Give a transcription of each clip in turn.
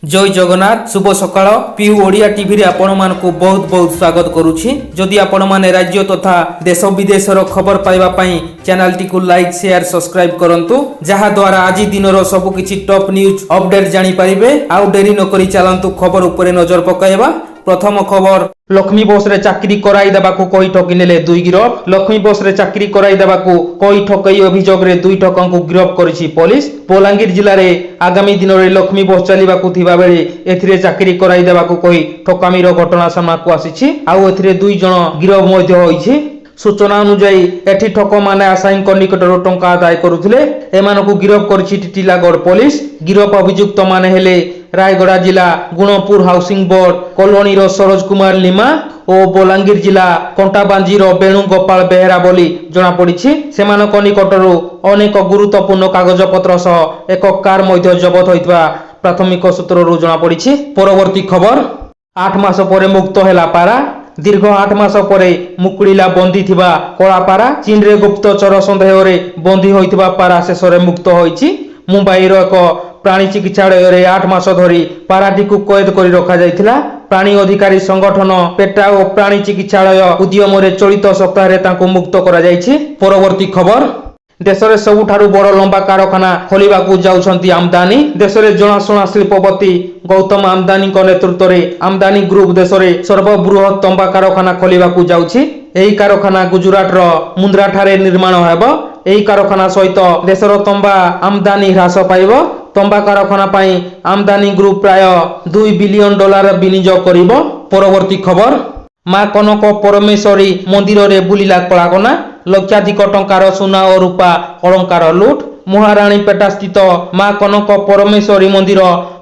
जय जगन्नाथ शुभ सकाळ PU Odia TV रे आपण मानकु बहुत बहुत स्वागत करूछि। जदि आपण माने राज्य तथा देश विदेशर खबर पाइबा पई चैनल टी को लाइक शेयर सब्सक्राइब करंतु जहा द्वारा आज दिनर सब किछि टॉप न्यूज अपडेट जानि परिबे। आउ देरी न करी चलंतु खबर उपरे नजर पकाइबा। प्रथम खबर लक्ष्मी बस रे चाकरी कराई देबाकू कही ठकी नेले दुई गिरफ। लक्ष्मी बस रे चाकरी कराई देबाकू कही ठकई अभियोग रे दुई ठकंकु गिरफ करिछि पुलिस। बलांगीर जिल्ला रे आगामी दिन रे लक्ष्मी बस चलिबाकू थिबा बेले एथिरे चाकरी कराई देबाकू कही ठकामीर घटना सामनाकू आसीछि। आउ एथिरे दुई जण गिरफ मध्ये होइछि। सूचना अनुसार एठी ठक माने आसाईक निकटरो टंका आदाय करुथिले। एमानकु गिरफ करछि टिटिलागढ़ पुलिस। गिरफ अभियुक्त माने हेले रायगड़ा जिला गुणपुर हाउसिंग बोर्ड कॉलोनी रो सरोज कुमार लिमा और बलांगीर जिला कंटाबांजी रो वेणुगोपाल बेहरा बोली जना पड़िछि। सेमानक निकटरो अनेक गुरुत्वपूर्ण कागजपत्र सह एक कार मध्ये जबत होइतबा प्राथमिक सूत्ररु जना पड़िछि। परवर्ती खबर 8 मास परे मुक्त हैला पारा। दीर्घ 8 मास परे मुकुड़िला बंदी थिबा कलापारा। चीन रे गुप्तचर संदेह रे बंदी होइतबा पारा शेषरे मुक्त होइछि। मुंबई रो एक प्राणी चिकित्सालय रे 8 मास धरी पाराटी को कैद करी रखा जायथिला। प्राणी अधिकारी संगठन पेटा और प्राणी चिकित्सालय उद्यम रे चलित सप्ताह रे तांको मुक्त करा जायछि। परवर्ती खबर देश रे सबुठारु बड़ लंबा कारखाना खोलिबाकू जाउछंती आमदानी। देश रे जनाशुना शिल्पपति गौतम आमदानी को नेतृत्व रे आमदानी ग्रुप देश रे सर्वबृहत तंबा कारखाना खोलिबाकू जाउछि। एही कारखाना गुजरात रो मुंद्रा ठारे निर्माण हेबो। एही कारखाना सहित देशर तंबा आमदानी ह्रास पाइबो। तंबा कारखाना पाई आमदानी ग्रुप प्राय $2 बिलियन विनियोग करिबो। परवर्ती खबर मां कनक परमेश्वरी मंदिर रे बुलिला कलागना। लक्षाधिक टंकार सुना और रूपा अलंकार लुट। महाराणी पेटा स्थित मां कनक परमेश्वरी मंदिर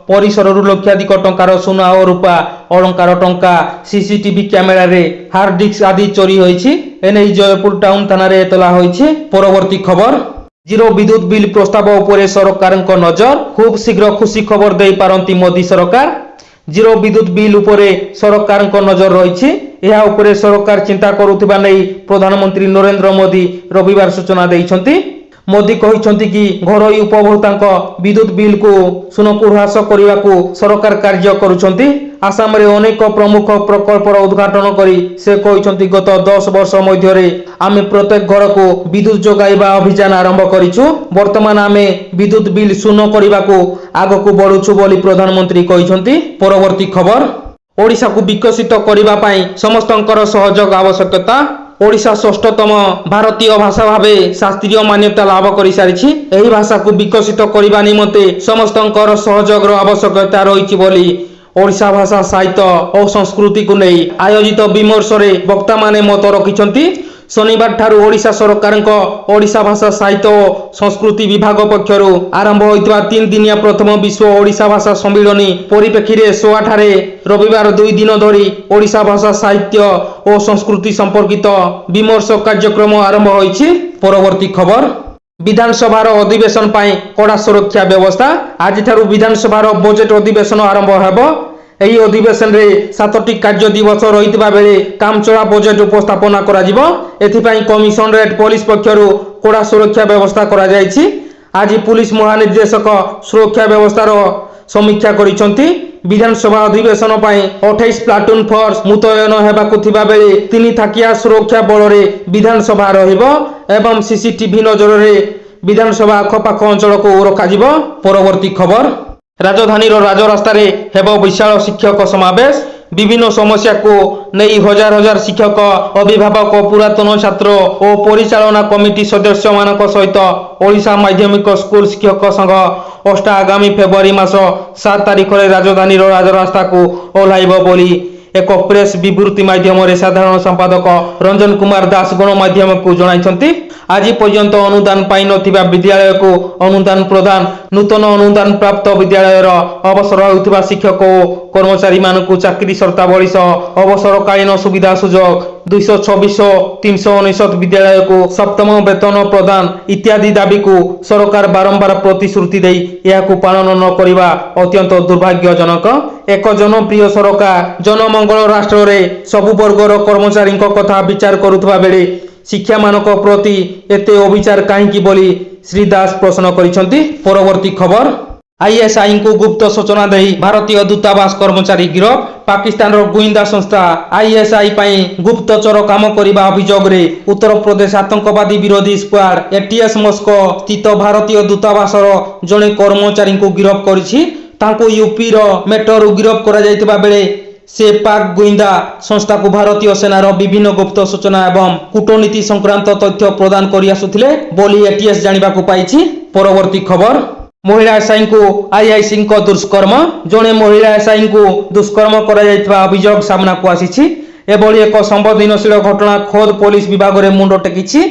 परिसर लक्षाधिक टंकार सुना और रूपा अलंकार टंका सीसीटीवी कैमेरा रे हार्ड डिस्क आदि चोरी होइछि। एने जयपुर टाउन थाना रे एतला होइछि। परवर्ती खबर जीरो विद्युत बिल प्रस्ताव उपरे सरकारक नजर। खूब शीघ्र खुशी खबर दे पारंती मोदी सरकार। जीरो विद्युत बिल उपरे सरकारक नजर रहिछि। एहा उपरे सरकार चिंता करुथिबा नै प्रधानमंत्री नरेंद्र मोदी रविवार सूचना दैछंती। मोदी कहिछंती कि घरोई उपभोक्तांक विद्युत बिल को सुनकु ह्रास करिवाकू सरकार कार्य करुछंती। आसाम रे अनेक प्रमुख प्रकल्पर उद्घाटन करी से कहिछंती गत 10 वर्ष मध्य रे आमे प्रत्येक घर को विद्युत जोगाइबा अभियान आरंभ करिछु। वर्तमान आमे विद्युत बिल शून्य करिवाकू आगकू बढ़ुछु बोली प्रधानमंत्री कहिछंती। परवर्ती खबर ओडिशा को विकसित करिबा पई समस्तंकर सहयोग आवश्यकता। ओडिशा षष्ठतम भारतीय भाषा भावे शास्त्रीय मान्यता लाभ करि सारिछि। एही भाषा को विकसित करिबा निमंते समस्तंकर सहयोग आवश्यकता रहिछि बोली ओडिशा भाषा साहित्य और संस्कृति को नहीं आयोजित विमर्श रे वक्ता माने मत रखिछंती। शनिवार ठारू ओडिशा सरकारक ओडिशा भाषा साहित्य और संस्कृति विभाग पक्षरु आरंभ होइतबा 3 दिनिया प्रथम विश्व ओडिशा भाषा सम्मेलनी परिप्रेक्षी रे सोआ ठारे रविवार 2 दिन धरी ओडिशा भाषा साहित्य और संस्कृति संपर्कित विमर्श कार्यक्रम आरंभ होइछि। परवर्ती खबर विधानसभा अधिवेशन पाई कड़ा सुरक्षा व्यवस्था। आज ठारू विधानसभा बजेट अधिवेशन आरंभ हेबो। एही अधिवेशन रे 7टी कार्य दिवस रहितबा बेले कामचला बजेट उपस्थापना करा जिवो। एथिपाई कमिशनरेट पुलिस पक्षरु कड़ा सुरक्षा व्यवस्था करा जायछि। आज पुलिस महानिर्देशक सुरक्षा व्यवस्थार समीक्षा करिसंती। विधानसभा अधिवेशन पाई 28 प्लाटून फोर्स मुतयन हेबाकू थिबा बेले 3 थाकिया सुरक्षा बल रे विधानसभा रहिबो एवं सीसीटीवी नजर रे विधानसभा आखपाख अंचल को रखा जिवो। परवर्ती खबर राजधानी राजरास्ता रे हेबो विशाल शिक्षक समावेश। विभिन्न समस्या को नहीं हजार हजार शिक्षक अभिभावक पुरातन छात्र और परिचालना कमिटी सदस्य मानक सहित ओडिशा माध्यमिक स्कूल शिक्षक संघ अष्टा आगामी फेब्रुआरी मास 7 तारिख रे राजधानी राजरास्ता को ओह्लाइब बोली एक प्रेस विवृत्ति माध्यम रे साधारण संपादक रंजन कुमार दास गणमाध्यम को जणाइछंती। आज पर्यंत अनुदान पाई नथिबा विद्यालय को अनुदान प्रदान। नूतन अनुदान प्राप्त विद्यालय अवसर होउथिबा शिक्षक और कर्मचारी मानकु चाकरी शर्तावली सह अवसरकालीन सुविधा सुजोग 226 399 विद्यालय को सप्तम वेतन प्रदान इत्यादि दाबी को सरकार बारंबार प्रतिश्रुति देई याकू पालन न करिबा अत्यंत दुर्भाग्यजनक। एक जनप्रिय सरकार जनमंगल राष्ट्र रे सबु वर्गर कर्मचारी कथा विचार करुथबा बेले शिक्षा मानक प्रति एते अविचार काहेकि बोली श्री दास प्रश्न करिसंती। परवर्ती खबर आईएसआई को गुप्त सूचना दे भारतीय दूतावास कर्मचारी गिरफ पाकिस्तान गुइंदा संस्था आईएसआई गुप्तचर काम करने अभियोग रे उत्तर प्रदेश आतंकवादी विरोधी स्क्वाड एटीएस मस्को स्थित भारतीय दूतावास जड़े कर्मचारी को गिरफ कर यूपी मेट्रो गिरफ कर बेले से पाक गुइंदा संस्था को भारतीय सेनार विभिन्न गुप्त सूचना एवं कूटनीति संक्रांत तथ्य प्रदान कर आसुथिले बोली एटीएस जानिबा को पाइछि। परवर्ती खबर महिला एसआई को आईआईसी दुष्कर्म जड़े महिला एसआई को दुष्कर्म करा अभियोग सामना को आसी एभली एक संवेदनशील घटना खोद पुलिस विभाग में मुंड टेकी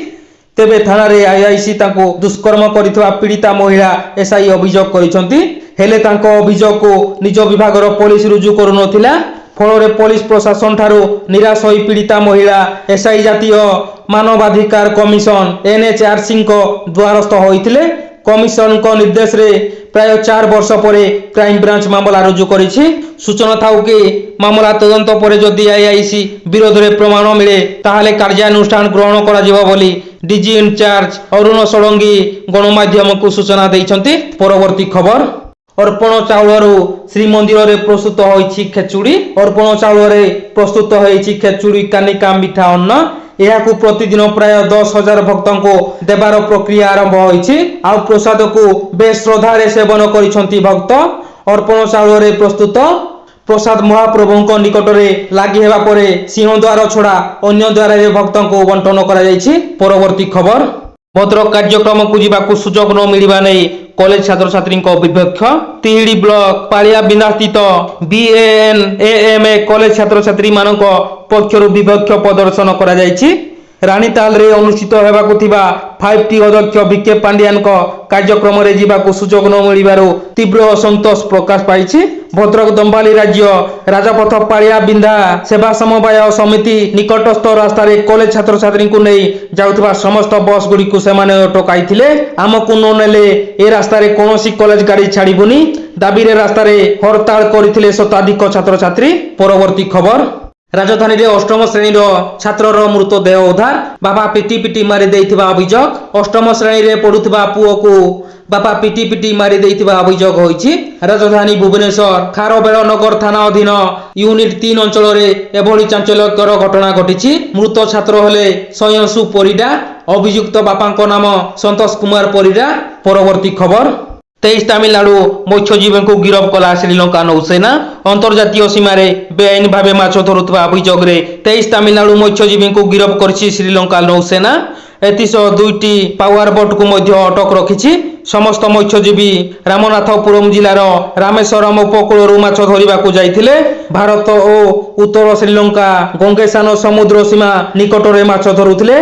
तेबे थाना रे आईआईसी दुष्कर्म कर पीड़िता महिला एसआई अभियोग कर अभियोग को निज विभाग पुलिस रुजु करुनथिला फल पुलिस प्रशासन ठारू निराश हो पीड़िता महिला एसआई जातीय मानवाधिकार कमिशन एनएचआरसी द्वारस्थ होइथिले। कमिशन निर्देश रे प्राय 4 वर्ष पर क्राइम ब्रांच मामला रुजु करिछि। सूचना थाउ कि मामला तदंत पर जदि आईआईसी विरोध में प्रमाण मिले ताहले कार्यानुष्ठान ग्रहण करा जिवो बोली डीजी इनचार्ज अरुण षडंगी गणमाध्यम को सूचना दैछन्ति। परवर्ती खबर अर्पण चाउल श्रीमंदिर में प्रस्तुत होइछि खेचुड़ी अर्पण चाउल प्रस्तुत होइछि खेचुड़ी कानिका मिठा अन्न यह प्रतिदिन प्राय 10,000 भक्तों को देवार प्रक्रिया आरंभ होइछि। आ प्रसाद को बेस श्रद्धार सेवन करिसंति भक्त अर्पण चाउल प्रस्तुत प्रसाद महाप्रभु निकट में लगी हेबा परे सिंहद्वार छड़ा अन्य द्वार भक्तों को बंटन करा जाइछि। परवर्ती खबर भद्रक कार्यक्रम को जीवाकू सुजोग न मिलवा नहीं कॉलेज छात्र छात्री विपक्ष तिहिड़ी ब्लॉक पालिया बिंदा स्थित बीएएनएएमए कॉलेज छात्र छात्री मान पक्षर विपक्ष प्रदर्शन करा जाइछि। रानीताल रे अनुष्ठित हेबाकू थिबा 5T अध्यक्ष विके पांड्यान कार्यक्रम रे जीवाकू सुजोग न मिलबार तीव्र असंतोष प्रकाश पाइछि। भद्रक दंबाली राज्य राजपथ पालिया बिंदा सेवा समवाय समिति निकटस्थ रास्ता कॉलेज छात्र छात्री को नहीं जाउथबा समस्त बस गुड़ी को सेमाने अटकाइथिले। आमकू न नेले ए रास्ता रे कोनोसी कॉलेज गाड़ी छाड़िबुनी दाबी रे रास्ता रे हड़ताल करथिले शताधिक छात्र छात्री। परवर्ती खबर राजधानी रे अष्टम श्रेणी छात्रर मृतदेह उद्धार बापा पिटी पिटी मारी देइथिबा अभियोग अष्टम श्रेणी रे पढुथिबा पुओ को बापा पिटी पिटी मारी देइथिबा अभियोग होइछि। राजधानी भुवनेश्वर खारबेल नगर थाना अधीन यूनिट 3 अंचल रे एभली चांचल्यकर घटना घटिछि। मृत छात्र हेले सयंसु परिडा अभियुक्त बापांको नाम संतोष कुमार परिडा। परवर्ती खबर 23 तमिलनाडु मत्स्यजीवी को गिरफ कला श्रीलंका नौसेना अंतर्जातीय सीमार बेआईन भाव माछ धरुवा अभियोग 23 तमिलनाडु मत्स्यजीवी को गिरफ करछि श्रीलंका नौसेना। एथिसह 2टी पावर बोट को मध्य अटक रखिछि। समस्त मत्स्यजीवी रामनाथपुरम जिलार रामेश्वरम उपकूल माछ धरिबाकू जाइथिले। भारत और उत्तर श्रीलंका गंगेसान समुद्र सीमा निकटरे माछ धरुथिले।